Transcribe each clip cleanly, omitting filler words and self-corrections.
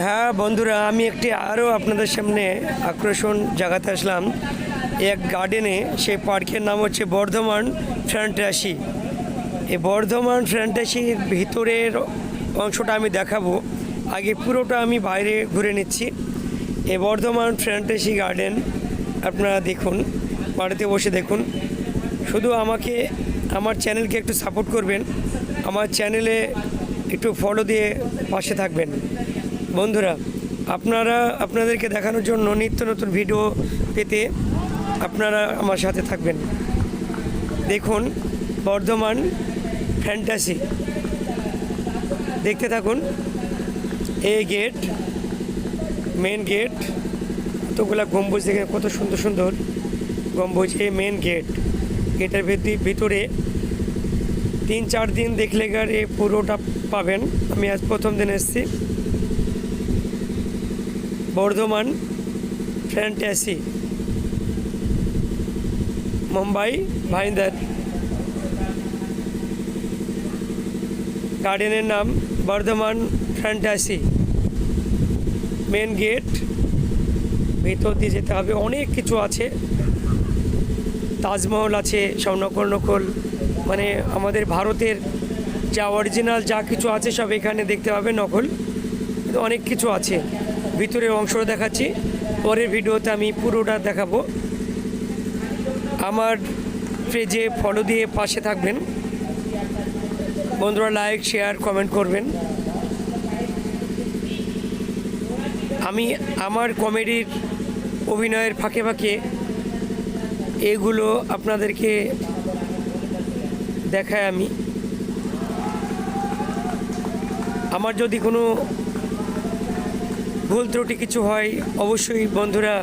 হ্যাঁ বন্ধুরা, আমি একটি আরও আপনাদের সামনে আকর্ষণ জায়গাতে আসলাম। এক গার্ডেনে, সেই পার্কের নাম হচ্ছে বর্ধমান ফ্যান্টাসি। এই বর্ধমান ফ্যান্টাসির ভিতরের অংশটা আমি দেখাবো। আগে পুরোটা আমি বাইরে ঘুরে নিচ্ছি। এই বর্ধমান ফ্যান্টাসি গার্ডেন আপনারা দেখুন, বাড়িতে বসে দেখুন। শুধু আমার চ্যানেলকে একটু সাপোর্ট করবেন, আমার চ্যানেলে একটু ফলো দিয়ে পাশে থাকবেন। বন্ধুরা, আপনাদেরকে দেখানোর জন্য নিত্য নতুন ভিডিও পেতে আপনারা আমার সাথে থাকবেন। দেখুন বর্ধমান ফ্যান্টাসি, দেখতে থাকুন। এই গেট, মেন গেট, কতগুলা গম্বুজ দেখে, কত সুন্দর সুন্দর গম্বুজ। এই মেন গেট, গেটের ভিতরে 3-4 দিন দেখলে গাড়ি পুরোটা পাবেন। আমি আজ প্রথম দিন এসেছি। বর্ধমান ফ্যান্টাসি, মুম্বাই ভাইন্দার। গার্ডেনের নাম বর্ধমান ফ্যান্টাসি। মেন গেট, ভেতর দিয়ে যেতে হবে। অনেক কিছু আছে, তাজমহল আছে, সব নকল নকল, মানে আমাদের ভারতের যা অরিজিনাল যা কিছু আছে সব এখানে দেখতে পাবে, নকল কিন্তু অনেক কিছু আছে। ভিতরের অংশটা দেখাচ্ছি, পরের ভিডিওতে আমি পুরোটা দেখাবো। আমার পেজে ফলো দিয়ে পাশে থাকবেন বন্ধুরা, লাইক শেয়ার কমেন্ট করবেন। আমি আমার কমেডির অভিনয়ের ফাঁকে ফাঁকে এগুলো আপনাদেরকে দেখায়। আমার যদি কোনো ভুল ত্রুটি কিছু হয়, অবশ্যই বন্ধুরা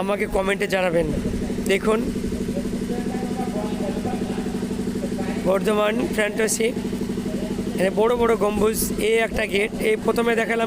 আমাকে কমেন্টে জানাবেন। দেখুন বর্ধমান ফ্যান্টাসি, বড় বড় গম্বুজ। এই একটা গেট, এই প্রথমে দেখালাম